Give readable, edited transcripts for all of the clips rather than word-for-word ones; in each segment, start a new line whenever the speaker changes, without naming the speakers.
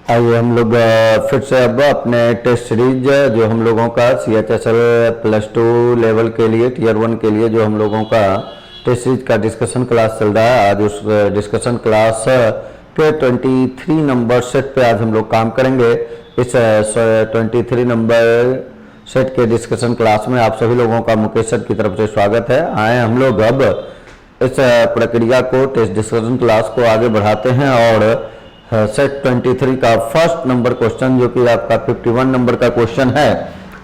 आइए हम लोग फिर से अब अपने टेस्ट सीरीज जो हम लोगों का CHSL +2 लेवल के लिए टियर 1 के लिए जो हम लोगों का टेस्ट सीरीज का डिस्कशन क्लास चल रहा है। आज उस डिस्कशन क्लास के 23 नंबर सेट पे आज हम लोग काम करेंगे। इस 23 नंबर सेट के डिस्कशन क्लास में आप सभी लोगों का मुकेश सर की तरफ से स्वागत है। आए हम लोग अब इस प्रक्रिया को टेस्ट डिस्कशन क्लास को आगे बढ़ाते हैं और सेट 23 का फर्स्ट नंबर क्वेश्चन जो कि आपका 51 नंबर का क्वेश्चन है,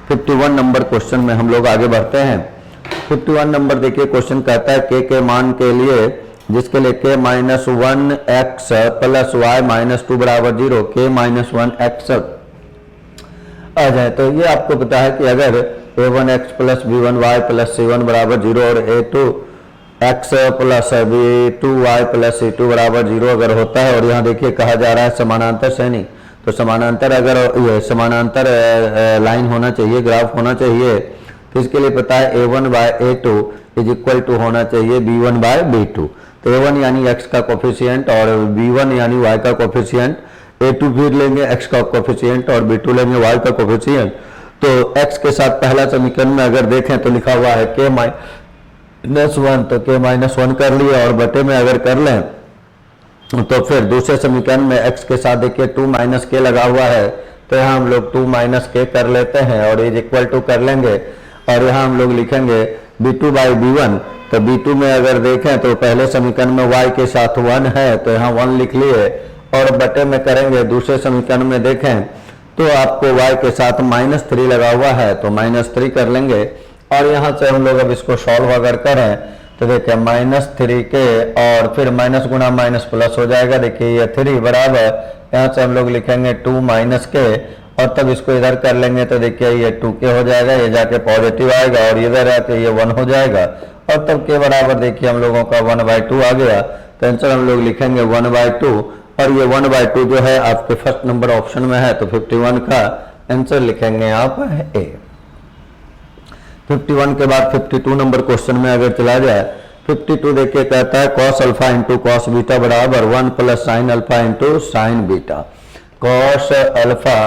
51 नंबर क्वेश्चन में हम लोग आगे बढ़ते हैं। 51 नंबर देखिए, क्वेश्चन कहता है के मान के लिए जिसके लिए k -1 x + y - 2 = 0, k - 1 x आ जाए तो ये आपको पता है कि अगर a1x + b1y + c1 = 0 और a2 x + b2y + c2 = 0 अगर होता है और यहाँ देखिए कहा जा रहा है समानांतर श्रेणी, तो समानांतर अगर ये समानांतर लाइन होना चाहिए, ग्राफ होना चाहिए, तो इसके लिए पता है a1/a2 = होना चाहिए b1/b2। तो a1 यानी x का कोफिशिएंट और b1 यानी y का कोफिशिएंट, a2 फिर लेंगे x का कोफिशिएंट और b2 लेंगे y का कोफिशिएंट। तो x के साथ पहला समीकरण में अगर देखें तो लिखा हुआ है k -1, तो k -1 कर लिया और बटे में अगर कर लें तो फिर दूसरे समीकरण में x के साथ देखिए 2 - k लगा हुआ है, तो यहाँ हम लोग 2 - k कर लेते हैं और = कर लेंगे और यहाँ हम लोग लिखेंगे b2/b1। तो b2 में अगर देखें तो पहले समीकरण में y के साथ 1 है, तो यहाँ 1 लिख लिए और बटे में करेंगे। दूसरे समीकरण में देखें तो आपको y के साथ -3 लगा हुआ है, तो -3 कर लेंगे और यहाँ से हम लोग अब इसको सॉल्व अगर करें तो देखिए -3 के और फिर माइनस गुना माइनस प्लस हो जाएगा। देखिए ये 3 बराबर यहाँ से हम लोग लिखेंगे 2 - k और तब इसको इधर कर लेंगे तो देखिए ये 2k हो जाएगा, ये जाके पॉजिटिव आएगा और इधर आके ये 1 हो जाएगा और तब के बराबर देखिए हम लोगों का 1/2 आ गया। तो आंसर हम लोग लिखेंगे 1/2 और ये 1/2 जो है आपके फर्स्ट नंबर ऑप्शन में है, तो 51 का आंसर लिखेंगे आप ए। 51 के बाद 52 नंबर क्वेश्चन में अगर चला जाए, 52 देखिए कहता है cos अल्फा × cos बीटा बराबर 1 + sin alpha × sin beta. cos alpha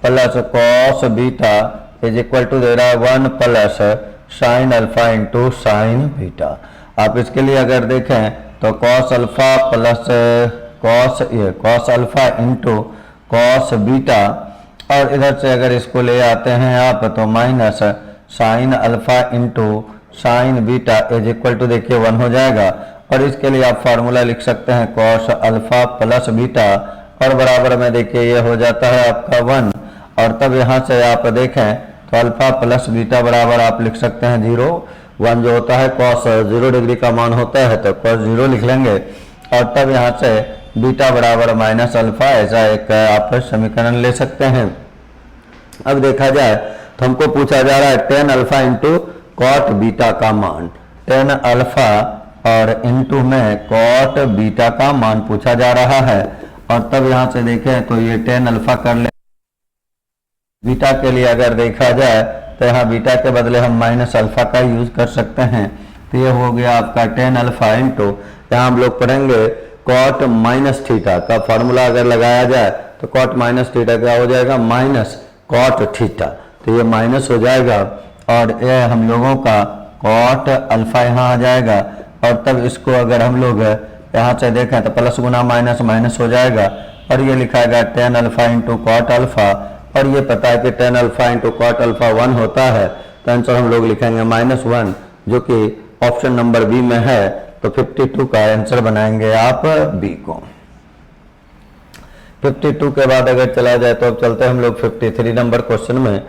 + cos beta = दे रहा है 1 + sin अल्फा × sin बीटा। आप इसके लिए अगर देखें तो cos alpha + cos alpha × cos beta और इधर से अगर इसको ले आते हैं आप तो minus sin alpha × sin beta = देखिए 1 हो जाएगा और इसके लिए आप फार्मूला लिख सकते हैं cos अल्फा + बीटा और बराबर में देखिए ये हो जाता है आपका 1 और तब यहाँ से आप देखें तो अल्फा + बीटा बराबर आप लिख सकते हैं 0। 1 जो होता है cos 0 डिग्री का मान होता है, तो cos 0 लिख लेंगे और तब यहाँ से बीटा बराबर -अल्फा, ऐसा एक आप समीकरण ले सकते हैं। अब देखा जाए तो हमको पूछा जा रहा है tan अल्फा × cot बीटा का मान, tan अल्फा और इंटू में cot बीटा का मान पूछा जा रहा है और तब यहाँ से देखें तो ये tan अल्फा कर ले। बीटा के लिए अगर देखा जाए तो यहाँ बीटा के बदले हम -अल्फा का यूज कर सकते हैं, तो ये हो गया आपका tan अल्फा × यहाँ हम लोग पढ़ेंगे cot -थीटा का फार्मूला अगर लगाया जाए तो cot -थीटा क्या हो जाएगा -cot थीटा, तो ये माइनस हो जाएगा और ये हम लोगों का cot अल्फा यहाँ आ जाएगा और तब इसको अगर हम लोग यहाँ से देखें तो प्लस गुना माइनस माइनस हो जाएगा और ये लिखाएगा tan अल्फा × cot अल्फा और ये पता है कि tan अल्फा × cot अल्फा 1 होता है, तो आंसर हम लोग लिखेंगे -1 जो कि ऑप्शन नंबर बी में है। तो 52 का आंसर बनाएंगे आप बी को। 52 के बाद अगर चला जाए तो अब चलते हैं हम लोग 53 नंबर क्वेश्चन में।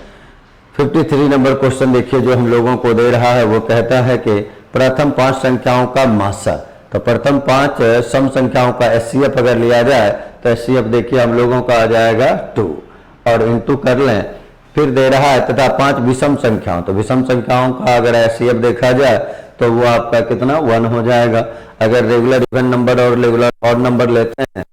53 नंबर क्वेश्चन देखिए जो हम लोगों को दे रहा है वो कहता है कि प्रथम 5 संख्याओं का मासा, तो प्रथम 5 सम संख्याओं का HCF अगर लिया जाए तो HCF देखिए हम लोगों का आ जाएगा 2 और इंटू कर लें, फिर दे रहा है तथा 5 विषम संख्याओं, तो विषम संख्याओं का अगर HCF देखा जाए तो वो आपका कितना 1 हो जाएगा। अगर रेगुलर इवन नंबर और रेगुलर ऑड नंबर लेते हैं,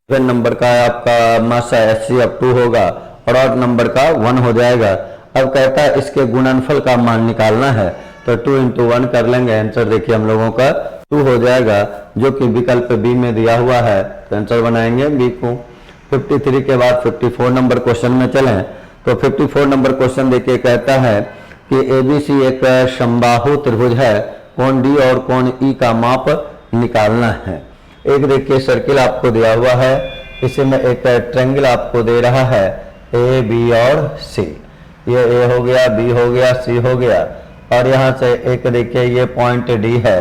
इवन नंबर का आपका मासा HCF 2 होगा और ऑड नंबर का 1 हो जाएगा। अब कहता है इसके गुणनफल का मान निकालना है, तो 2 × 1 कर लेंगे, आंसर देखिए हम लोगों का 2 हो जाएगा जो कि विकल्प बी में दिया हुआ है, तो आंसर बनाएंगे बी को। 53 के बाद 54 नंबर क्वेश्चन में चलें तो 54 नंबर क्वेश्चन देखिए कहता है कि ABC एक समबाहु त्रिभुज है, कोण D और कोण E का माप निकालना है। एक देखिए सर्किल आपको दिया हुआ है, इसी में एक ट्रायंगल आपको दे रहा है A, B और C। ये A हो गया, B हो गया, C हो गया और यहाँ से एक देखिए ये पॉइंट D है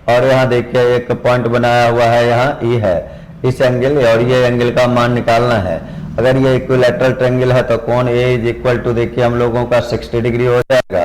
और यहाँ देखिए एक पॉइंट बनाया हुआ है, यहाँ E है। इस एंगल और ये एंगल का मान निकालना है। अगर ये इक्विलैटरल ट्रायंगल है तो कोण A इज इक्वल टू देखिए हम लोगों का 60 डिग्री हो जाएगा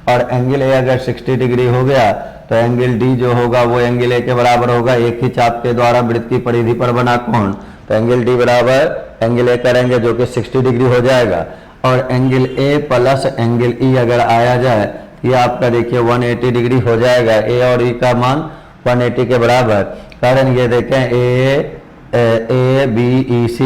और एंगल A अगर 60 डिग्री हो गया तो एंगल D जो होगा वो एंगल A के बराबर होगा। एक ही चाप के द्वारा वृत्त की परिधि पर बना कोण, तो एंगल D बराबर एंगल A करेंगे जो कि 60 डिग्री हो जाएगा और angle A plus angle E अगर आया जाए ये आपका देखिए 180 डिग्री हो जाएगा। A और E का मान 180 के बराबर, कारण ये देखें ABEC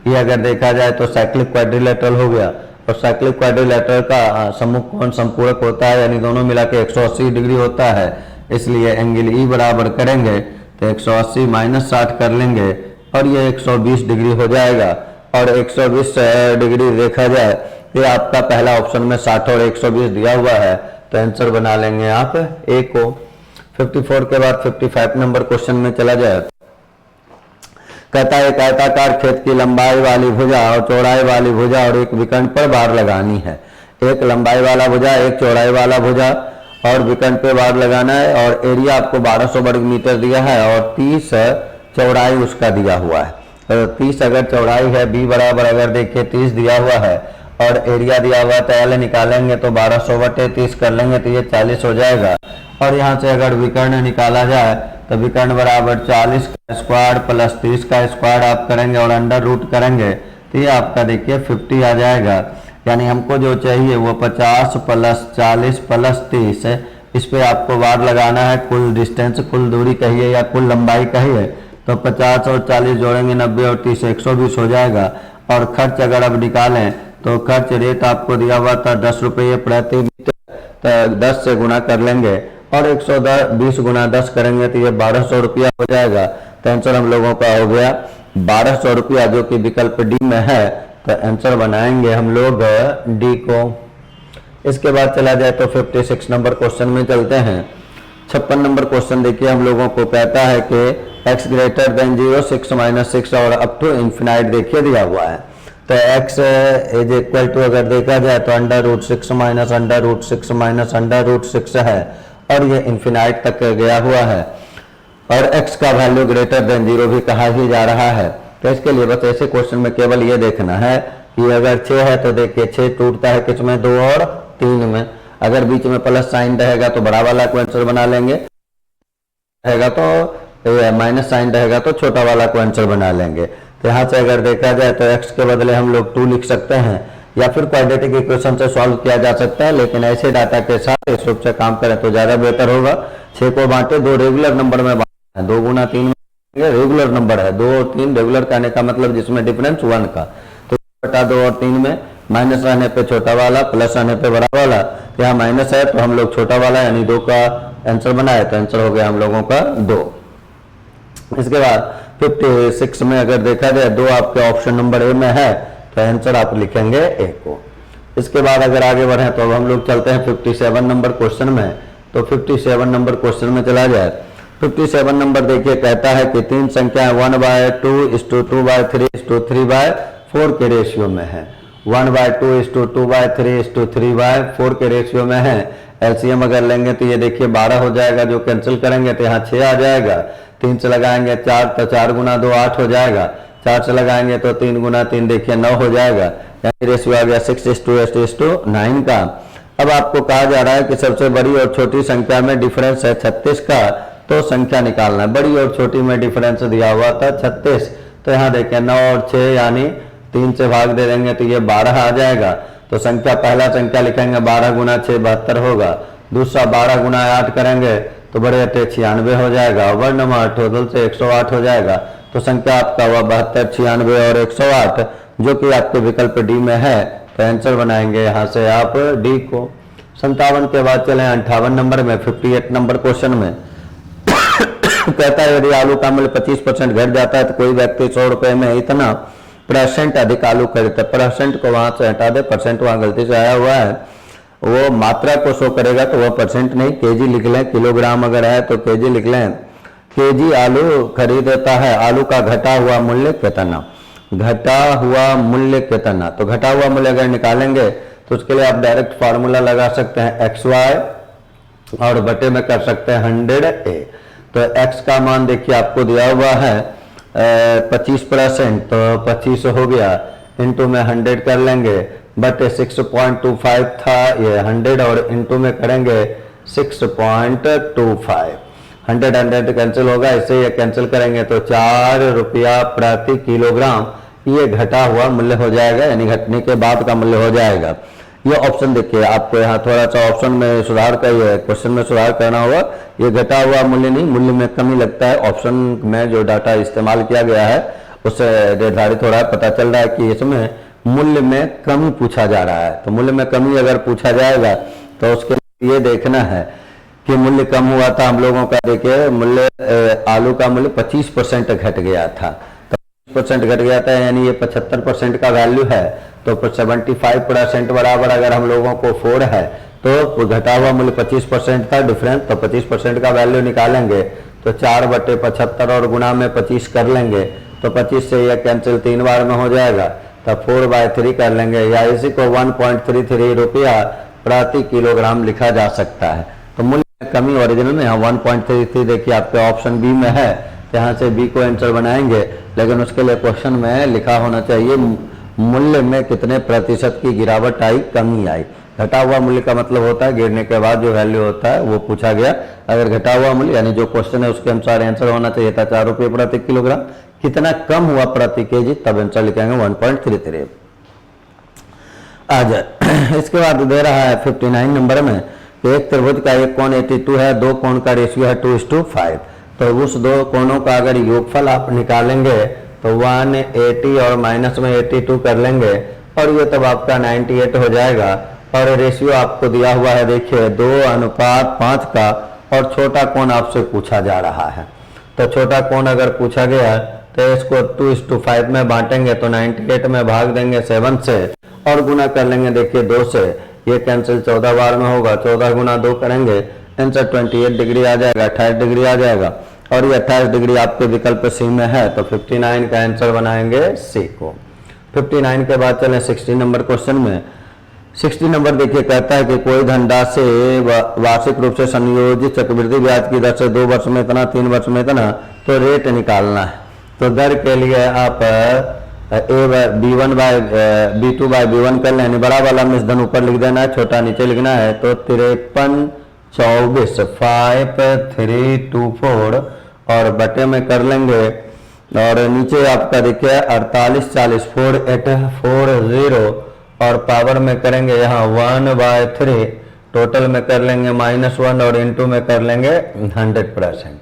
ये अगर देखा जाए तो साइक्लिक क्वाड्रिलेटरल हो गया और साइक्लिक क्वाड्रिलेटरल का सम्मुख कोण संपूरक होता है, यानी दोनों मिला के 180 डिग्री होता है। इसलिए एंगल E बराबर करेंगे तो 180 माइनस 60 कर लेंगे और ये 120 डिग्री हो जाएगा। और 120 डिग्री देखा जाए ये आपका पहला ऑप्शन में 60 और 120 दिया हुआ है, तो आंसर बना लेंगे आप A को। 54 के बाद 55 नंबर क्वेश्चन में चला जाए। कहता है एक आयताकार खेत की लंबाई वाली भुजा और चौड़ाई वाली भुजा और एक विकर्ण पर बार लगानी है। एक लंबाई वाला भुजा, एक चौड़ाई वाला भुजा और विकर्ण पे बार लगाना है और एरिया आपको 1200 वर्ग मीटर दिया है और 30 चौड़ाई उसका दिया हुआ है। तो 30 अगर चौड़ाई है, B बराबर अगर देखिए 30 दिया हुआ है और एरिया दिया हुआ है तो L निकालेंगे तो 1200 बटे 30 कर लेंगे तो ये 40 हो जाएगा। और यहाँ से अगर विकर्ण निकाला जाए तो विकर्ण बराबर 40 का स्क्वायर प्लस 30 का स्क्वायर आप करेंगे और अंडर रूट करेंगे तो ये आपका देखिए 50 आ जाएगा। यानी हमको जो चाहिए वो 50 प्लस 40 प्लस 30 है, इस पे आपको बार लगाना है। कुल डिस्टेंस, कुल दूरी कहिए या कुल लंबाई कहिए, तो 50 और 40 जोड़ेंगे 90 और 30 120 हो जाएगा। और खर्च अगर अब निकालें तो खर्च रेट आपको दिया हुआ था 10 रुपये प्रति मीटर, तो 10 से गुना कर लेंगे और 120 गुना 10 करेंगे तो ये 1200 रुपया हो जाएगा। तो आंसर हम लोगों का हो गया 1200 रुपया, जो कि विकल्प डी में है। तो आंसर बनाएंगे हम लोग डी को। इसके बाद चला जाए तो 56 नंबर क्वेश्चन में चलते हैं। 56 नंबर क्वेश्चन देखिए हम लोगों को कहता है कि x ग्रेटर देन 0, 6 माइनस 6 और अप टू इन्फिनाइट देखिए दिया हुआ है। तो x इज इक्वल टू अगर देखा जाए तो under root 6 minus under root 6 minus under root 6 है और ये इन्फिनाइट तक गया हुआ है और x का वैल्यू ग्रेटर देन 0 भी कहा ही जा रहा है। तो इसके लिए बस ऐसे क्वेश्चन में केवल ये देखना है कि अगर 6 है तो देखिए 6 टूटता है किसमें, 2 और 3 में। अगर बीच में प्लस साइन रहेगा तो बड़ा वाला को आंसर बना लेंगे, रहेगा तो माइनस साइन रहेगा तो छोटा वाला को आंसर बना लेंगे। तो यहाँ से अगर देखा जाए तो x के बदले हम लोग 2 लिख सकते हैं या फिर क्वाड्रेटिक इक्वेशन से सॉल्व किया जा सकता है, लेकिन ऐसे डाटा के साथ इस रूप से काम करें तो ज्यादा बेहतर होगा। 6 को बांटे, 2 रेगुलर नंबर में बांटे हैं, 2 गुना 3 रेगुलर नंबर है, 2 और 3 रेगुलर कहने का मतलब जिसमें डिफरेंस 1 का। तो बटा 2 और 3 में माइनस रहने पे छोटा वाला, प्लस रहने पे बड़ा वाला। यहाँ माइनस है तो हम लोग छोटा वाला यानी 2 का आंसर बनाए, तो आंसर हो गया हम लोगों का 2। इसके बाद 56 में अगर देखा जाए 2 आपके ऑप्शन नंबर ए में है तो आंसर आप लिखेंगे ए को। इसके बाद अगर आगे बढ़े तो अब हम लोग चलते हैं 57 नंबर क्वेश्चन में। तो 57 नंबर क्वेश्चन में चला जाए। 57 नंबर देखिए कहता है कि 3 संख्याएं 1/2 2 by 3 3 by 4 के रेशियो में है। 1/2 2 by 3 3 by 4 के रेशियो में है। एलसीएम अगर लेंगे तो ये देखिए 12 हो जाएगा, जो कैंसिल करेंगे तो यहाँ 6 आ जाएगा। 3 से लगाएंगे 4 तो 4 गुना 2 8 हो जाएगा। 4 से लगाएंगे तो 3 गुना 3 देखिए 9 हो जाएगा, यानी रेशियो आ गया 6:8:9 का। अब आपको कहा जा रहा है कि सबसे बड़ी और छोटी संख्या में डिफरेंस है 36 का, तो संख्या निकालना है। बड़ी और छोटी में डिफरेंस दिया हुआ था 36, तो यहाँ देखिए 9 और 6 यानी 3 से भाग दे देंगे तो ये 12 आ जाएगा। तो संख्या पहला संख्या लिखेंगे 12 गुना 6 72 होगा। दूसरा 12 गुना 8 करेंगे तो बड़े अटे 96 हो जाएगा। वर्ण में टोटल से 108 हो जाएगा। तो संख्या आपका हुआ 72 96 और 108, जो कि आपके विकल्प डी में है। तो आंसर बनाएंगे यहाँ से आप डी को। 57 के बाद चले 58 नंबर में। 58 नंबर क्वेश्चन में कहता है यदि आलू का मूल्य 25% घट जाता है तो कोई व्यक्ति 100 रुपए में इतना परसेंट अधिक आलू खरीदते, परसेंट को वहां से हटा दे, परसेंट वहां गलती से आया हुआ है, वो मात्रा को शो करेगा तो वह परसेंट नहीं केजी लिख लें, किलोग्राम अगर है तो केजी लिख लें। केजी आलू खरीदता है, आलू का घटा हुआ मूल्य कितना, घटा हुआ मूल्य कितना। तो घटा हुआ मूल्य अगर निकालेंगे तो उसके लिए आप डायरेक्ट फार्मूला लगा सकते हैं XY और बटे में कर सकते हैं 100A। तो x का मान देखिए आपको दिया हुआ है 25%, तो 25 हो गया, इंटू में 100 कर लेंगे, बटे 6.25 था ये 100 और इंटू में करेंगे 6.25। 100 कैंसिल होगा, इससे ये कैंसिल करेंगे तो 4 रुपया प्रति किलोग्राम ये घटा हुआ मूल्य हो जाएगा, यानी घटने के बाद का मूल्य हो जाएगा। ये ऑप्शन देखिए आपको यहाँ थोड़ा सा ऑप्शन में सुधार करिए, क्वेश्चन में सुधार करना होगा। ये घटा हुआ मूल्य नहीं, मूल्य में कमी लगता है। ऑप्शन में जो डाटा इस्तेमाल किया गया है उससे निर्धारित हो रहा है, पता चल रहा है कि इसमें मूल्य में कमी पूछा जा रहा है। तो मूल्य में कमी अगर पूछा जाएगा तो उसके लिए ये देखना है कि मूल्य कम हुआ था हम लोगों का, देखिए मूल्य आलू का मूल्य 25% घट गया था, तो 25% घट गया था यानी ये 75% का वैल्यू है, तो 75% बराबर अगर हम लोगों को 4 है तो घटा हुआ मूल्य 25% था डिफरेंस, तो 25% का वैल्यू निकालेंगे तो 4/75 और गुणा में 25 कर लेंगे तो 25 से यह कैंसिल 3 बार में हो जाएगा, तब 4/3 कर लेंगे, या इसी को 1.33 रुपया प्रति किलोग्राम लिखा जा सकता है। तो मूल्य कमी ओरिजिनल में यहाँ 1.33 देखिए आपके ऑप्शन बी में है, यहाँ से बी को आंसर बनाएंगे, लेकिन उसके लिए क्वेश्चन में लिखा होना चाहिए मूल्य में कितने प्रतिशत की गिरावट आई, कमी आई। घटा हुआ मूल्य का मतलब होता है गिरने के बाद जो वैल्यू होता है वो पूछा गया। अगर घटा हुआ मूल्य यानी जो क्वेश्चन है उसके अनुसार आंसर होना चाहिए था 4 रुपये प्रति किलोग्राम, कितना कम हुआ प्रति केजी, तब आंसर लिखेंगे 1.33। आ जाए इसके बाद दे रहा है 59 नंबर में, एक त्रिभुज का एक कोण 82 है, दो कोण का रेशियो है 2:5, तो उस दो कोणों का अगर योगफल आप निकालेंगे तो 180 और माइनस में 82 कर लेंगे और ये तब आपका 98 हो जाएगा। और रेशियो आपको दिया हुआ है देखिए 2:5 का, और छोटा कोण आपसे पूछा जा रहा है, तो छोटा कोण अगर पूछा गया तो इसको 2:5 में बांटेंगे तो 98 में भाग देंगे 7 से और गुना कर लेंगे देखिए 2 से, ये कैंसिल 14 बार में होगा, 14 गुना 2 करेंगे आंसर 28 डिग्री आ जाएगा, 28 डिग्री आ जाएगा, और ये 28 डिग्री आपके विकल्प सी में है, तो 59 का आंसर बनाएंगे सी को। 59 के बाद चलें 60 नंबर क्वेश्चन में। 60 नंबर देखिए कहता है कि कोई धनराशि वार्षिक रूप से संयोजित चक्रवृद्धि ब्याज की दर से 2 वर्ष में इतना, 3 वर्ष में इतना, तो रेट निकालना है। तो दर के लिए आप B2/B1 कर लें, यानी बड़ा वाला मिश्रण ऊपर लिख देना है, छोटा नीचे लिखना है, तो 5324 5324 और बटे में कर लेंगे, और नीचे आपका देखिए 4840 4840 और पावर में करेंगे यहाँ 1/3, टोटल में कर लेंगे -1 और इंटू में कर लेंगे 100%।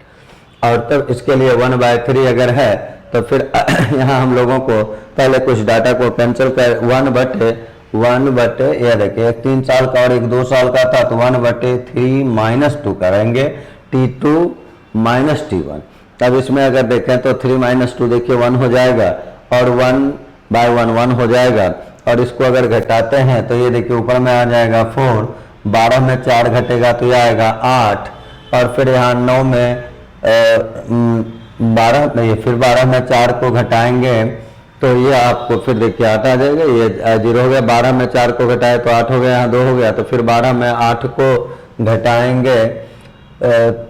और तब इसके लिए 1/3 अगर है तो फिर यहाँ हम लोगों को पहले कुछ डाटा को कैंसिल कर 1/1 यह देखिए 3 साल का और एक 2 साल का था, तो 1/3 - 2 करेंगे, T2 - T1। तब इसमें अगर देखें तो 3 - 2 देखिए 1 हो जाएगा और 1/1 1 हो जाएगा, और इसको अगर घटाते हैं तो ये देखिए ऊपर में आ जाएगा 4, 12 में 4 घटेगा तो ये आएगा 8, और फिर यहाँ 9 में 12 नहीं, फिर 12 में 4 को घटाएंगे तो ये आपको फिर देखिए 8 आ जाएगा, ये 0 हो गया, 12 में 4 को घटाए तो 8 हो गया, यहाँ 2 हो गया, तो फिर 12 में 8 को घटाएंगे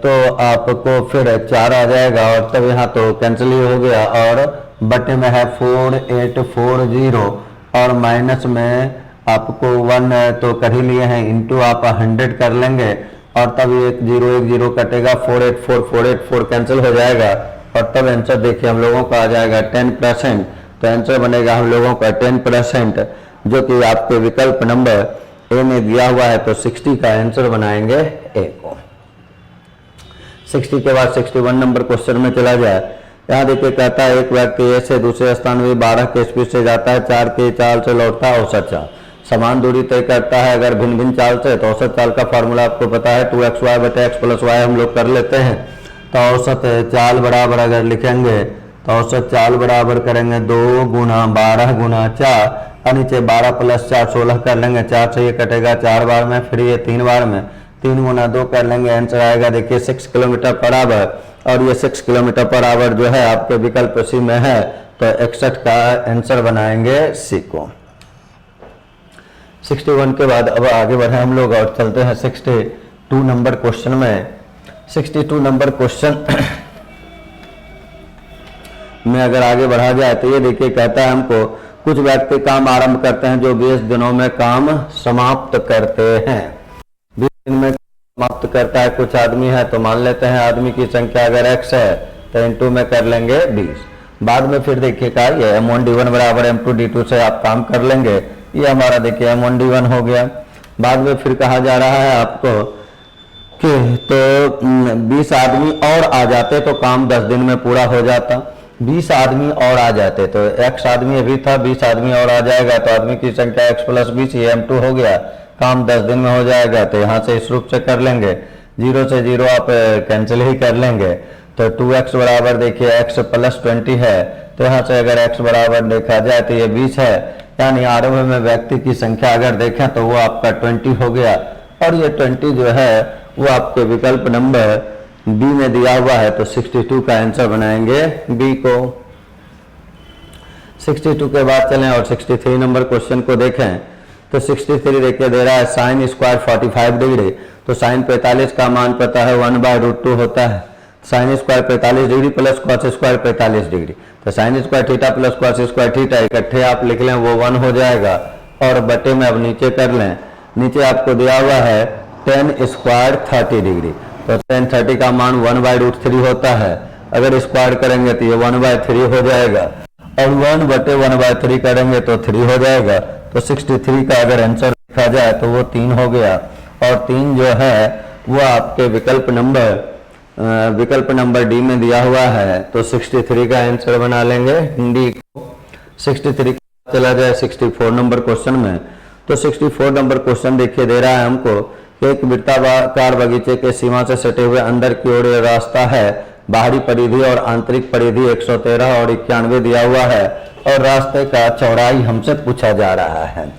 तो आपको फिर 4 आ जाएगा, और तब यहाँ तो कैंसिल ही हो गया, और बटे में है 4840 और माइनस में आपको 1 तो कर ही लिए हैं, इंटू आप 100 कर लेंगे, और तब एक 0 कटेगा, 484 कैंसिल हो जाएगा, और तब आंसर देखिए हम लोगों का आ जाएगा 10%। तो आंसर बनेगा हम लोगों का 10%, जो कि आपके विकल्प नंबर ए में दिया हुआ है, तो 60 का आंसर बनाएंगे ए को। 60 के बाद 61 नंबर क्वेश्चन में चला जाए। यहाँ देखिए कहता है एक व्यक्ति ए से दूसरे स्थान में 12 के स्पीड से जाता है, 4 की चाल से लौटता है, औसत चाल समान दूरी तय करता है अगर भिन्न भिन्न चाल से, तो औसत चाल का फॉर्मूला आपको पता है 2xy/x + y हम लोग कर लेते हैं, तो औसत चाल बराबर अगर लिखेंगे तो औसत चाल बराबर करेंगे 2 गुना 12 गुना 4 और नीचे 12 प्लस 4 16 कर लेंगे, 4 से ये कटेगा 4 बार में, फिर ये 3 बार में, 3 गुना 2 कर लेंगे, आंसर आएगा देखिए 6 किलोमीटर पर आवर। और ये 6 किलोमीटर पर आवर जो है आपके विकल्प सी में है, तो 61 का आंसर बनाएंगे सी को। 61 के बाद अब आगे बढ़े हम लोग और चलते हैं 62 नंबर क्वेश्चन में। 62 नंबर क्वेश्चन में अगर आगे बढ़ा जाए तो ये देखिए कहता है हमको कुछ व्यक्ति काम आरंभ करते हैं जो 20 दिनों में काम समाप्त करते हैं। 20 दिन में समाप्त करता है कुछ आदमी है, तो मान लेते हैं आदमी की संख्या अगर x है तो इनटू में कर लेंगे 20। बाद में फिर देखिएगा ये M1D1 बराबर M2D2 से आप काम कर लेंगे, ये हमारा देखिए M1D1 हो गया। बाद में फिर कहा जा रहा है आपको कि तो 20 आदमी और आ जाते तो काम 10 दिन में पूरा हो जाता। 20 आदमी और आ जाते तो x आदमी अभी था, 20 आदमी और आ जाएगा तो आदमी की संख्या x प्लस 20 ये M2 हो गया, काम 10 दिन में हो जाएगा। तो यहाँ से इस रूप से कर लेंगे, 0 से 0 आप कैंसिल ही कर लेंगे, तो 2x बराबर देखिए x प्लस 20 है, तो यहाँ से अगर x बराबर देखा जाए तो ये 20 है, यानी आरंभ में व्यक्ति की संख्या अगर देखें तो वो आपका 20 हो गया। और ये 20 जो है वो आपके विकल्प नंबर बी में दिया हुआ है, तो 62 का आंसर बनाएंगे बी को। 62 के बाद चलें और 63 नंबर क्वेश्चन को देखें। तो 63 देखिए दे रहा है साइन स्क्वायर 45 डिग्री, तो साइन 45 का मान पता है 1/√2 होता है। Sine square 45 degree plus cos square 45 degree, तो sine square theta plus cos square theta इकट्ठे आप लिख लें वो 1 हो जाएगा। और बटे में अब नीचे कर लें, नीचे आपको दिया हुआ है टेन स्क्वायर 30 डिग्री, तो टेन 30 का मान 1/√3 होता है। अगर स्क्वायर करेंगे तो ये 1/3 हो जाएगा, और 1/1/3 करेंगे तो 3 हो जाएगा। तो 63 का अगर आंसर लिखा जाए तो वो 3 हो गया, और 3 जो है वो आपके विकल्प नंबर डी में दिया हुआ है, तो 63 का आंसर बना लेंगे डी को। 63 चला जाए 64 नंबर क्वेश्चन में। तो 64 नंबर क्वेश्चन देखिए दे रहा है हमको एक वृत्ताकार बगीचे के सीमा से सटे हुए अंदर की ओर रास्ता है, बाहरी परिधि और आंतरिक परिधि 113 और 91 दिया हुआ है, और रास्ते का चौड़ाई हमसे पूछा जा रहा है।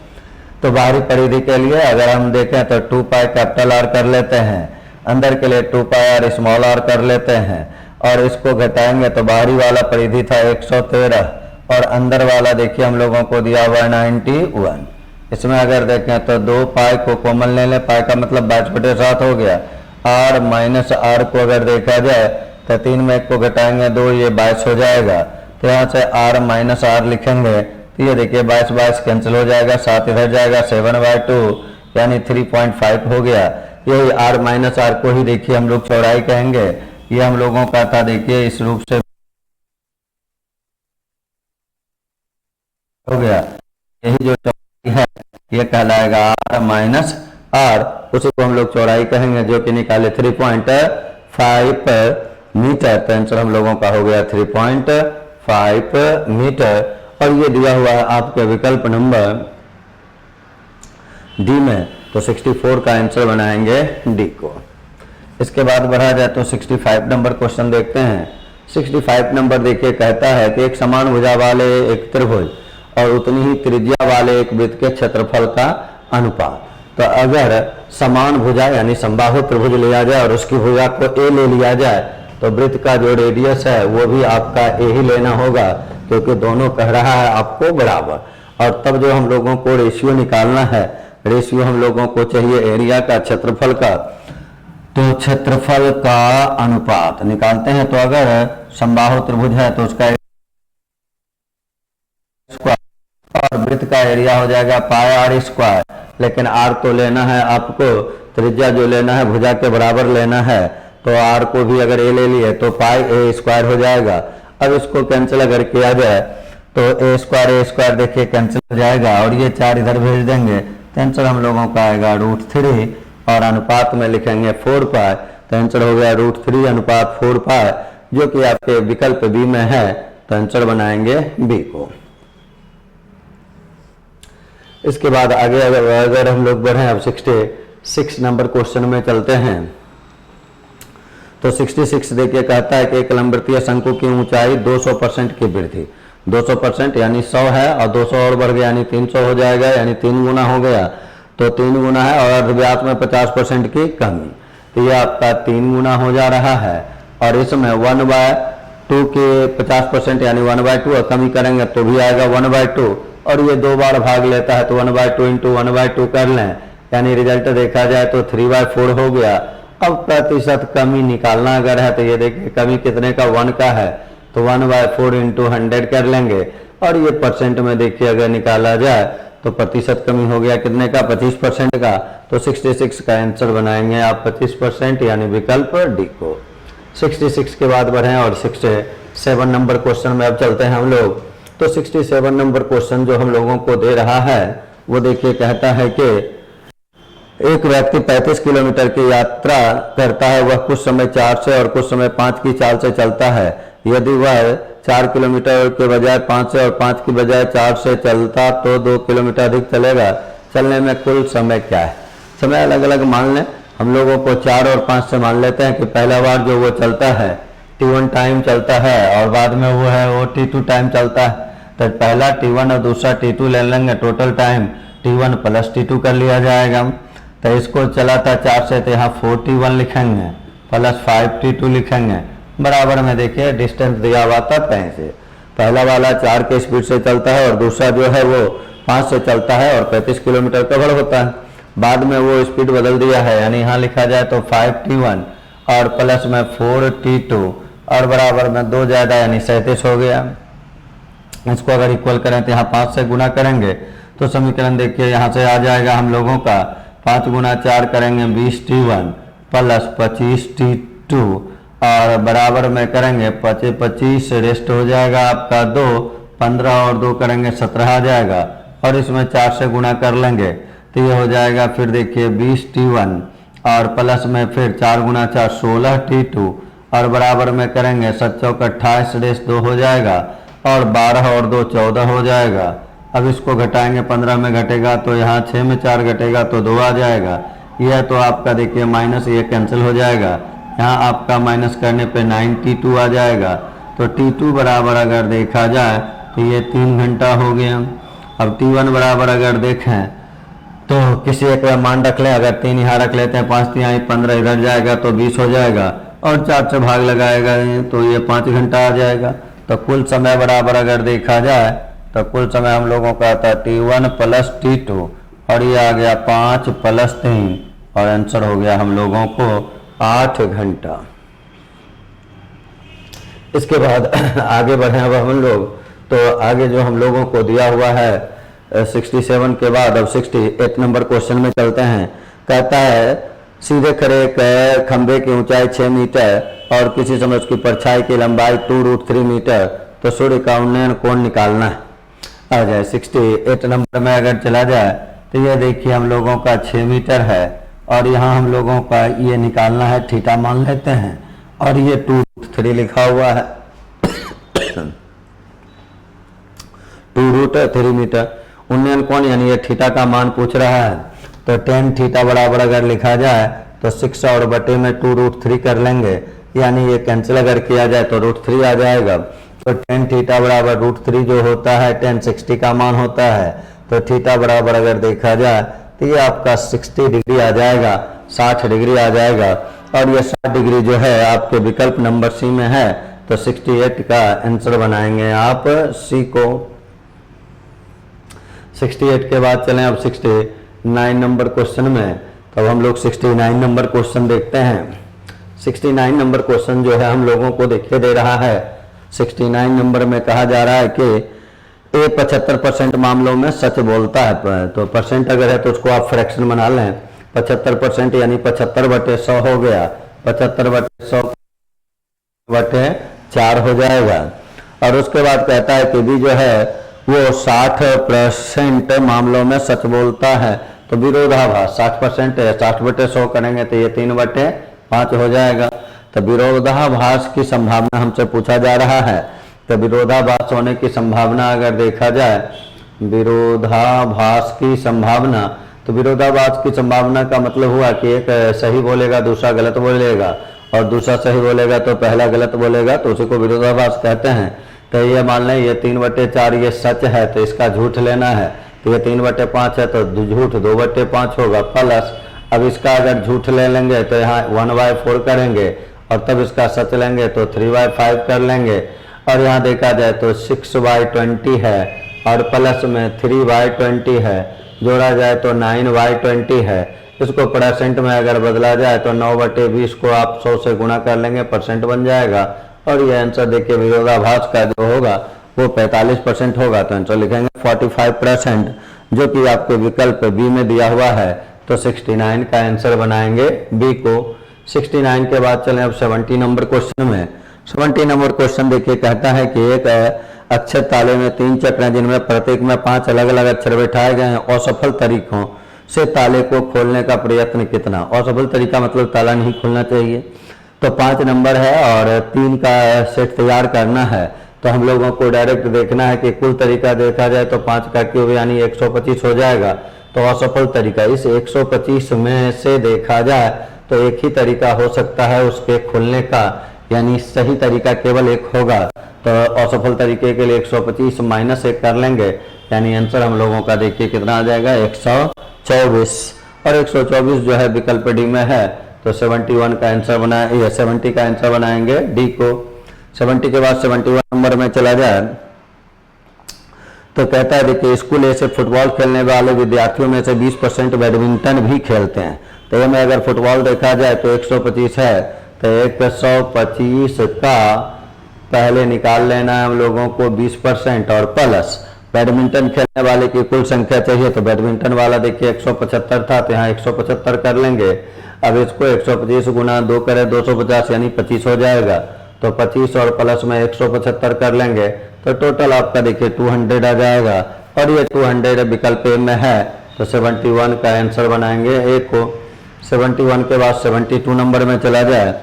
तो बाहरी परिधि के लिए अगर हम देखें तो 2 पाई कैपिटल आर कर लेते हैं, अंदर के लिए 2 पाई आर स्मॉल आर कर लेते हैं, और इसको घटाएंगे तो बाहरी वाला परिधि था 113 और अंदर वाला देखिए हम लोगों को दिया हुआ है 91। इसमें अगर देखें तो 2 पाई को कॉमन ले लें, पाई का मतलब 22/7 हो गया। आर माइनस आर को अगर देखा जाए तो 3 में 1 को घटाएंगे 2, ये 22 हो जाएगा। तो यहाँ से आर माइनस आर लिखेंगे तो ये देखिए 22 कैंसिल हो जाएगा, 7 इधर जाएगा, 7/2 यानी 3.5 हो गया। यही आर माइनस आर को ही देखिए हम लोग चौड़ाई कहेंगे, ये हम लोगों का था देखिए इस रूप से हो गया। यही जो चौड़ाई है ये कहलाएगा आर माइनस आर, उसी को हम लोग चौड़ाई कहेंगे, जो कि निकाले 3.5 मीटर। तो आंसर हम लोगों का हो गया 3.5 मीटर, और ये दिया हुआ है आपके विकल्प नंबर डी में, तो 64 का आंसर बनाएंगे डी को। इसके बाद बढ़ा जाए तो 65 नंबर क्वेश्चन देखते हैं। 65 नंबर देखिए कहता है कि एक समान भुजा वाले एक त्रिभुज और उतनी ही त्रिज्या वाले एक वृत्त के क्षेत्रफल का अनुपात। तो अगर समान भुजा यानी समबाहु त्रिभुज लिया जाए और उसकी भुजा को ए ले लिया जाए, तो वृत्त का जो रेडियस है वो भी आपका ए ही लेना होगा, क्योंकि दोनों कह रहा है आपको बराबर। और तब जो हम लोगों को रेशियो निकालना है, रेशियो हम लोगों को चाहिए एरिया का क्षेत्रफल का, तो क्षेत्रफल का अनुपात निकालते हैं। तो अगर समबाहु त्रिभुज है तो उसका और वृत्त का एरिया हो जाएगा पाई आर स्क्वायर, लेकिन आर तो लेना है आपको, त्रिज्या जो लेना है भुजा के बराबर लेना है, तो आर को भी अगर ए ले लिए तो पाई ए स्क्वायर हो जाएगा। अब इसको कैंसिल अगर किया जाए तो ए स्क्वायर देखिए कैंसिल हो जाएगा, और ये 4 इधर भेज देंगे तो आंसर हम लोगों का आएगा √3, और अनुपात में लिखेंगे 4 पाई, तो आंसर हो गया √3 अनुपात 4 पाई, जो कि आपके विकल्प बी में है, तो आंसर बनाएंगे बी को। इसके बाद आगे अगर हम लोग बढ़े अब 66 नंबर क्वेश्चन में चलते हैं। तो तो 66 देखिए कहता है कि एक लंबवृत्तीय शंकु की ऊंचाई 200% की वृद्धि, 200% यानी 100 है और 200 और बढ़ गया यानी 300 हो जाएगा, यानी 3 गुना हो गया, तो 3 गुना है। और अर्धव्यास में 50% की कमी, तो ये आपका 3 गुना हो जा रहा है। और इसमें 1/2 के 50% यानी 1/2 और कमी करेंगे तो भी आएगा 1/2, और ये 2 बार भाग लेता है तो 1/2 इंटू 1/2 कर लें, यानी रिजल्ट देखा जाए तो 3/4 हो गया। अब प्रतिशत कमी निकालना अगर है तो ये देखिए कमी कितने का 1 का है, तो 1/4 इंटू 100 कर लेंगे, और ये परसेंट में देखिए अगर निकाला जाए तो प्रतिशत कमी हो गया कितने का, 25% का। तो 66 का आंसर बनाएंगे आप 25%, यानी विकल्प डी को। 66 के बाद बढ़ें और 67 नंबर क्वेश्चन में अब चलते हैं हम लोग। तो 67 नंबर क्वेश्चन जो हम लोगों को दे रहा है वो देखिए कहता है कि एक व्यक्ति 35 किलोमीटर की यात्रा करता है, वह कुछ समय 4 से और कुछ समय 5 की चाल से चलता है। यदि वह 4 किलोमीटर के बजाय 5 से और 5 की बजाय 4 से चलता तो 2 किलोमीटर अधिक चलेगा। चलने में कुल समय क्या है? समय अलग अलग मान लें, हम लोगों को 4 और 5 से मान लेते हैं कि पहला बार जो वो चलता है T1 टाइम चलता है और बाद में वो है वो T2 टाइम चलता है। तो पहला T1 और दूसरा T2 ले लेंगे, total time T1 plus T2 कर लिया जाएगा। तो इसको चला था 4 से, तो यहाँ 4T1 लिखेंगे प्लस 5T2 लिखेंगे, बराबर में देखिए डिस्टेंस दिया हुआ था 35। पहला वाला 4 के स्पीड से चलता है और दूसरा जो है वो 5 से चलता है और 35 किलोमीटर कवर होता है। बाद में वो स्पीड बदल दिया है, यानी यहाँ लिखा जाए तो 5T1 और प्लस में 4T2 और बराबर में 2 ज़्यादा यानी 37 हो गया। इसको अगर इक्वल करें तो यहाँ 5 से गुना करेंगे तो समीकरण देखिए यहाँ से आ जाएगा हम लोगों का 5 गुना 4 करेंगे 20T1 प्लस 25T2 और बराबर में करेंगे 25 रेस्ट हो जाएगा आपका 2, 15 और 2 करेंगे 17 आ जाएगा, और इसमें 4 से गुना कर लेंगे तो ये हो जाएगा फिर देखिए 20T1 और प्लस में फिर 4 गुना 4 16T2 और बराबर में करेंगे 7 चौक 28 रेस्ट 2 हो जाएगा और 12 और 2 14 हो जाएगा। अब इसको घटाएंगे 15 में घटेगा तो यहाँ 6 में 4 घटेगा तो 2 आ जाएगा। यह तो आपका देखिए माइनस ये कैंसिल हो जाएगा, यहाँ आपका माइनस करने पे 9T2 आ जाएगा। तो T2 बराबर अगर देखा जाए तो ये 3 घंटा हो गया। अब T1 बराबर अगर देखें तो किसी एक मान रख लें, अगर 3 यहाँ रख लेते हैं 5 3 15 इधर जाएगा तो 20 हो जाएगा और 4 से भाग लगाएगा तो ये 5 घंटा आ जाएगा। तो कुल समय बराबर अगर देखा जाए तो कुल समय हम लोगों का आता है T1 प्लस T2 और ये आ गया 5 प्लस 3 और आंसर हो गया हम लोगों को 8 घंटा। इसके बाद आगे बढ़े अब हम लोग, तो आगे जो हम लोगों को दिया हुआ है 67 के बाद अब 68 नंबर क्वेश्चन में चलते हैं। कहता है सीधे खड़े एक खंबे की ऊंचाई 6 मीटर और किसी समय उसकी परछाई की लंबाई 2√3 मीटर, तो सूर्य का उन्नयन कोण निकालना है। आ जाए 68 नंबर में अगर चला जाए तो ये देखिए हम लोगों का 6 मीटर है और यहाँ हम लोगों का ये निकालना है, थीटा मान लेते हैं और ये 2√3 लिखा हुआ है 2√3 मीटर। उन्नयन कोण यानी ये थीटा का मान पूछ रहा है, तो tan थीटा बराबर अगर लिखा जाए तो 6 और बटे में 2√3 कर लेंगे, यानी ये कैंसिल अगर किया जाए तो √3 आ जाएगा। तो tan थीटा बराबर √3 जो होता है tan 60 का मान होता है, तो थीटा बराबर अगर देखा जाए तो ये आपका 60 डिग्री आ जाएगा, 60 डिग्री आ जाएगा। और ये 60 डिग्री जो है आपके विकल्प नंबर सी में है, तो 68 का आंसर बनाएंगे आप सी को। 68 के बाद चलें अब 69 नंबर क्वेश्चन में। तो हम लोग 69 नंबर क्वेश्चन देखते हैं। 69 नंबर क्वेश्चन जो है हम लोगों को देखिए दे रहा है। 69 नंबर में कहा जा रहा है कि ए 75% मामलों में सच बोलता है, तो परसेंट अगर है तो उसको आप फ्रैक्शन बना लें। 75% यानी 75/100 हो गया, 75/100 बटे 4 हो जाएगा। और उसके बाद कहता है कि बी जो है वो 60% मामलों में सच बोलता है, तो विरोधाभास 60% है, 60/100 करेंगे तो ये 3/5 हो जाएगा। तो विरोधाभास की संभावना हमसे पूछा जा रहा है, तो विरोधाभास होने की संभावना अगर देखा जाए, विरोधाभास की संभावना, तो विरोधाभास की संभावना का मतलब हुआ कि एक सही बोलेगा दूसरा गलत बोलेगा और दूसरा सही बोलेगा तो पहला गलत बोलेगा, तो उसी को विरोधाभास कहते हैं। तो ये मान लें ये 3/4 ये सच है तो इसका झूठ लेना है, तो ये 3/5 है तो झूठ 2/5 होगा प्लस, अब इसका अगर झूठ ले लेंगे तो यहाँ 1/4 करेंगे और तब इसका सच लेंगे तो 3/5 कर लेंगे। और यहाँ देखा जाए तो 6/20 है और प्लस में 3/20 है, जोड़ा जाए तो 9/20 है। इसको परसेंट में अगर बदला जाए तो 9/20 को आप 100 से गुणा कर लेंगे, परसेंट बन जाएगा। और ये आंसर देखिए विरोधाभास का जो होगा वो 45% होगा, तो आंसर लिखेंगे 45%, जो कि आपको विकल्प बी में दिया हुआ है। तो 69 का आंसर बनाएंगे बी को। 69 के बाद चलें अब 70 नंबर क्वेश्चन में। 70 नंबर क्वेश्चन देखिए कहता है कि एक अक्षर ताले में 3 चक्र हैं जिनमें प्रत्येक में 5 अलग अलग अक्षर बैठाए गए हैं। असफल तरीकों से ताले को खोलने का प्रयत्न कितना। असफल तरीका मतलब ताला नहीं खुलना चाहिए। तो 5 नंबर है और 3 का सेट तैयार करना है, तो हम लोगों को डायरेक्ट देखना है कि कुल तरीका देखा जाए तो 5 का क्यूब यानी 125 हो जाएगा। तो असफल तरीका इस 125 में से देखा जाए तो एक ही तरीका हो सकता है उसके खुलने का, यानी सही तरीका केवल एक होगा। तो असफल तरीके के लिए 125 - 1 कर लेंगे, यानी आंसर हम लोगों का देखिए कितना आ जाएगा 124। और 124 जो है विकल्प डी में है, तो 71 का आंसर बनाए 70 का आंसर बनाएंगे डी को। 70 के बाद 71 नंबर में चला जाए तो कहता है देखिए स्कूल से फुटबॉल खेलने वाले विद्यार्थियों में से 20% बैडमिंटन भी खेलते हैं। तो ये में अगर फुटबॉल देखा जाए तो 125 है, तो 125 का पहले निकाल लेना है हम लोगों को 20% और प्लस बैडमिंटन खेलने वाले की कुल संख्या चाहिए। तो बैडमिंटन वाला देखिए 175 था, तो यहाँ 175 कर लेंगे। अब इसको 125 गुना 2 करें 250 यानी 25 हो जाएगा। तो 25 और प्लस में 175 कर लेंगे तो टोटल आपका देखिए 200 आ जाएगा। और ये 200 विकल्प ए में है, तो 71 का आंसर बनाएंगे ए को। 71 के बाद 72 नंबर में चला जाए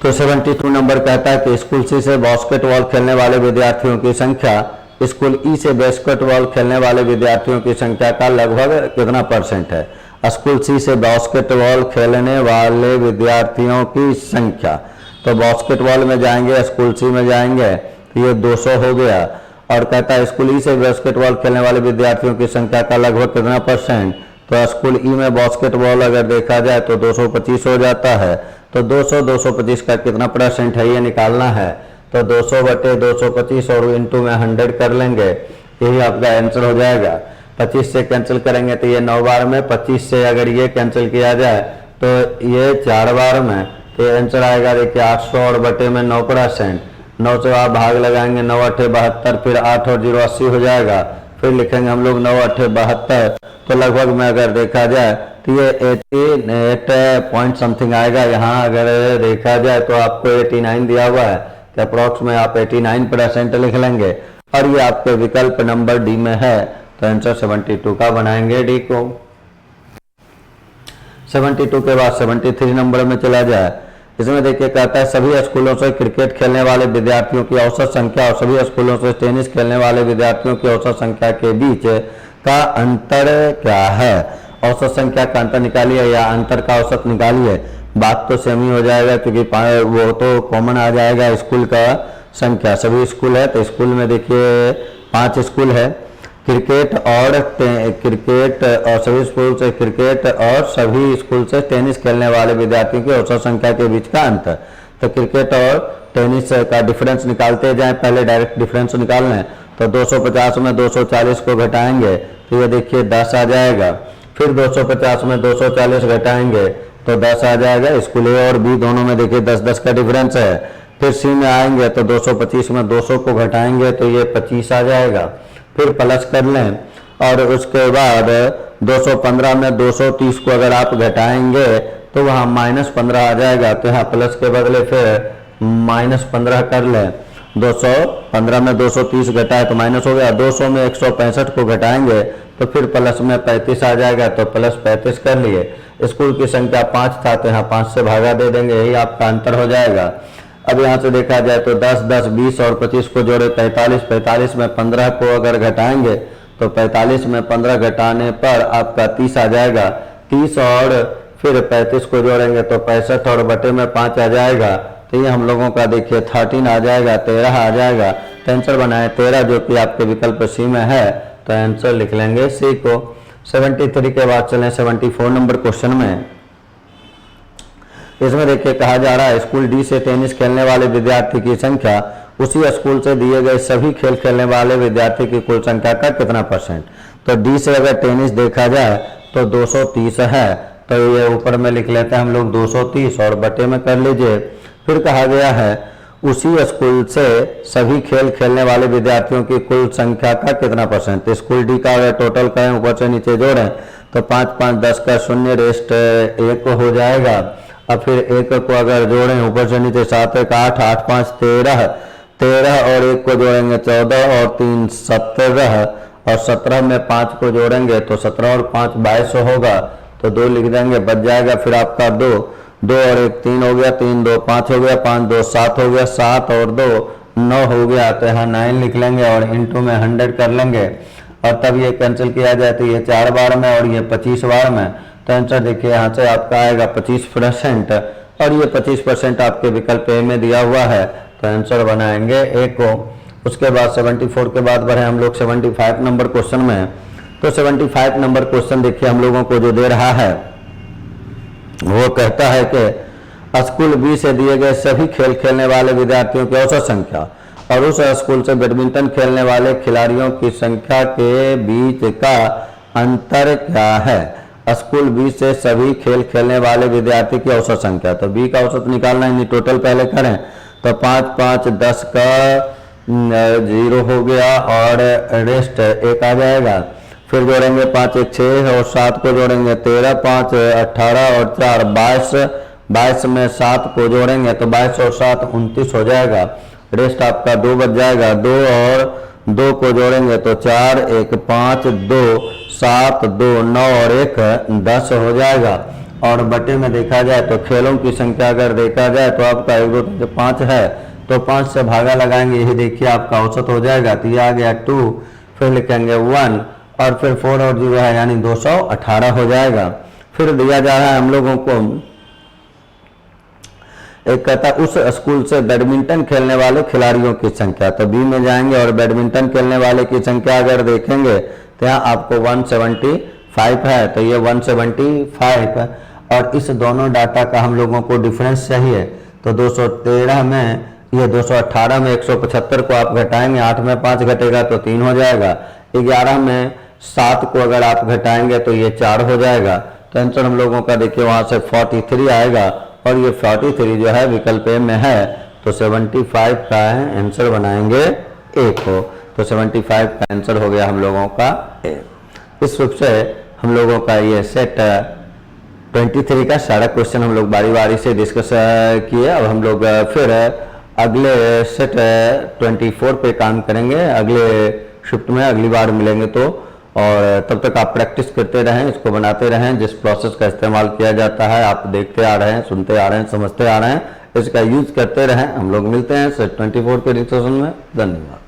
तो 72 नंबर कहता है कि स्कूल सी से बास्केटबॉल खेलने वाले विद्यार्थियों की संख्या स्कूल ई से बास्केटबॉल खेलने वाले विद्यार्थियों की संख्या का लगभग कितना % है। स्कूल सी से बास्केटबॉल खेलने वाले विद्यार्थियों की संख्या, तो बास्केटबॉल में जाएंगे स्कूल सी में जाएंगे तो ये 200 हो गया। और कहता है स्कूल ई से बास्केटबॉल खेलने वाले विद्यार्थियों की संख्या का लगभग कितना %। तो स्कूल ई में बास्केटबॉल अगर देखा जाए तो 225 हो जाता है। तो 225 का कितना % है ये निकालना है। तो 200/225 और इंटू में 100 कर लेंगे, यही आपका आंसर हो जाएगा। 25 से कैंसिल करेंगे तो ये 9 बार में, 25 से अगर ये कैंसिल किया जाए तो ये 4 बार में, तो आंसर आएगा देखिए 800 और बटे में 9%। 9 से आप भाग लगाएंगे 9 × 8 = 72, फिर 8 और 0 80 हो जाएगा। फिर लिखेंगे हम लोग 9 × 8 = 72, तो लगभग में अगर देखा जाए तो ये 88 पॉइंट समथिंग आएगा। यहाँ अगर देखा जाए तो आपको 89 दिया हुआ है, तो अप्रॉक्स में आप 89% लिख लेंगे। और ये आपके विकल्प नंबर डी में है, तो आंसर 72 का बनाएंगे डी को। 72 के बाद 73 नंबर में चला जाए। इसमें देखिए कहता है सभी स्कूलों से क्रिकेट खेलने वाले विद्यार्थियों की औसत संख्या और सभी स्कूलों से टेनिस खेलने वाले विद्यार्थियों की औसत संख्या के बीच का अंतर क्या है। औसत संख्या का अंतर निकालिए या अंतर का औसत निकालिए, बात तो सेम ही हो जाएगा क्योंकि वो तो कॉमन आ जाएगा। स्कूल का संख्या सभी स्कूल है, तो स्कूल में देखिए 5 स्कूल है। क्रिकेट और सभी स्कूल से क्रिकेट और सभी स्कूल से टेनिस खेलने वाले विद्यार्थियों की औसत संख्या के बीच का अंतर। तो क्रिकेट और टेनिस का डिफरेंस निकालते जाएं, पहले डायरेक्ट डिफरेंस निकालना है। तो 250 में 240 को घटाएंगे तो ये देखिए 10 आ जाएगा। फिर 250 में 240 घटाएंगे तो 10 आ जाएगा। स्कूल ए और बी दोनों में देखिए 10-10 का डिफरेंस है। फिर सी में आएंगे तो 225 में 200 को घटाएंगे तो ये 25 आ जाएगा। फिर प्लस कर लें और उसके बाद 215 में 230 को अगर आप घटाएंगे तो वहाँ -15 आ जाएगा। तो यहाँ प्लस के बदले फिर -15 कर लें। 215 में 230 घटाए तो माइनस हो गया। 200 में 165 को घटाएंगे तो फिर प्लस में 35 आ जाएगा, तो प्लस 35 कर लिए। स्कूल की संख्या 5 था तो यहाँ 5 से भागा दे देंगे, यही आपका अंतर हो जाएगा। अब यहाँ से देखा जाए तो 10, 10, 20 और 25 को जोड़े 45, 45 में 15 को अगर घटाएंगे तो 45 में 15 घटाने पर आपका 30 आ जाएगा। 30 और फिर 35 को जोड़ेंगे तो 65 और बटे में 5 आ जाएगा, तो ये हम लोगों का देखिए 13 आ जाएगा, 13 आ जाएगा। तो आंसर बनाए 13 जो कि आपके विकल्प सी में है, तो आंसर लिख लेंगे सी को। 73 के बाद चलें 74 नंबर क्वेश्चन में। इसमें देखिए कहा जा रहा है स्कूल डी से टेनिस खेलने वाले विद्यार्थी की संख्या उसी स्कूल से दिए गए सभी खेल खेलने वाले विद्यार्थी की कुल संख्या का कितना %। तो डी से अगर टेनिस देखा जाए तो 230 है, तो ये ऊपर में लिख लेते हैं हम लोग 230 और बटे में कर लीजिए। फिर कहा गया है उसी स्कूल से सभी खेल खेलने वाले विद्यार्थियों की कुल संख्या का कितना %। तो स्कूल डी का अगर टोटल करें ऊपर से नीचे जोड़ें तो 5 5 10 का 0 रेस्ट 1 हो जाएगा। अब फिर 1 को अगर जोड़ें ऊपर से नीचे 7 1 8 8 5 13 13 और 1 को जोड़ेंगे 14 और 3 17 और 17 में 5 को जोड़ेंगे तो 17 और 5 22 होगा, तो 2 लिख देंगे, बच जाएगा फिर आपका 2 2 और 1 3 हो गया, 3 2 5 हो गया, 5 2 7 हो गया, 7 और 2 9 हो गया, तो यहाँ 9 लिख लेंगे और इंटू में 100 कर लेंगे और तब ये कैंसिल किया जाए तो ये 4 बार में और ये 25 बार में। तो आंसर देखिए यहाँ से आपका आएगा 25% और ये 25% आपके विकल्प ए में दिया हुआ है, तो आंसर बनाएंगे ए को। उसके बाद 74 के बाद बढ़े हम लोग 75 नंबर क्वेश्चन में। तो 75 नंबर क्वेश्चन देखिए हम लोगों को जो दे रहा है वो कहता है कि स्कूल बी से दिए गए सभी खेल खेलने वाले विद्यार्थियों की औसत संख्या और उस स्कूल से बैडमिंटन खेलने वाले खिलाड़ियों की संख्या के बीच का अंतर क्या है। स्कूल बी से सभी खेल खेलने वाले विद्यार्थी की औसत संख्या, तो बी का औसत निकालना है, टोटल पहले करें तो 5 5 10 का 0 हो गया और रेस्ट 1 आ जाएगा। फिर जोड़ेंगे 5 1 6 और 7 को जोड़ेंगे 13 5 18 और 4 22 22 में 7 को जोड़ेंगे तो 22 और 7 29 हो जाएगा। रेस्ट आपका 2 बच जाएगा, 2 और 2 को जोड़ेंगे तो 4 1 5 2 7 2 9 और 1 10 हो जाएगा। और बटे में देखा जाए तो खेलों की संख्या अगर देखा जाए तो आपका 1 2 3 5 है, तो 5 से भागा लगाएंगे, यही देखिए आपका औसत हो जाएगा, तो ये आ गया 2, फिर लिखेंगे 1 और फिर 4 और 0 है यानी 218 हो जाएगा। फिर दिया जा रहा है हम लोगों को एक कहता है उस स्कूल से बैडमिंटन खेलने वाले खिलाड़ियों की संख्या, तो बी में जाएंगे और बैडमिंटन खेलने वाले की संख्या अगर देखेंगे तो यहाँ आपको 175 है, तो ये 175 है और इस दोनों डाटा का हम लोगों को डिफरेंस चाहिए, तो 213 में ये 218 में 175 को आप घटाएंगे, 8 में 5 घटेगा तो 3 हो जाएगा, 11 में 7 को अगर आप घटाएंगे तो ये 4 हो जाएगा। तो आंसर हम लोगों का देखिए वहाँ से 43 आएगा और ये 43 जो है विकल्प ए में है, तो 75 का आंसर बनाएंगे ए को। तो 75 का आंसर हो गया हम लोगों का ए। इस रूप से हम लोगों का ये सेट 23 का सारा क्वेश्चन हम लोग बारी बारी से डिस्कस किए। अब हम लोग फिर अगले सेट 24 पे काम करेंगे अगले शिफ्ट में, अगली बार मिलेंगे तो। और तब तक आप प्रैक्टिस करते रहें, इसको बनाते रहें, जिस प्रोसेस का इस्तेमाल किया जाता है आप देखते आ रहे हैं, सुनते आ रहे हैं, समझते आ रहे हैं, इसका यूज करते रहें। हम लोग मिलते हैं सेट 24 के डिस्कशन में। धन्यवाद।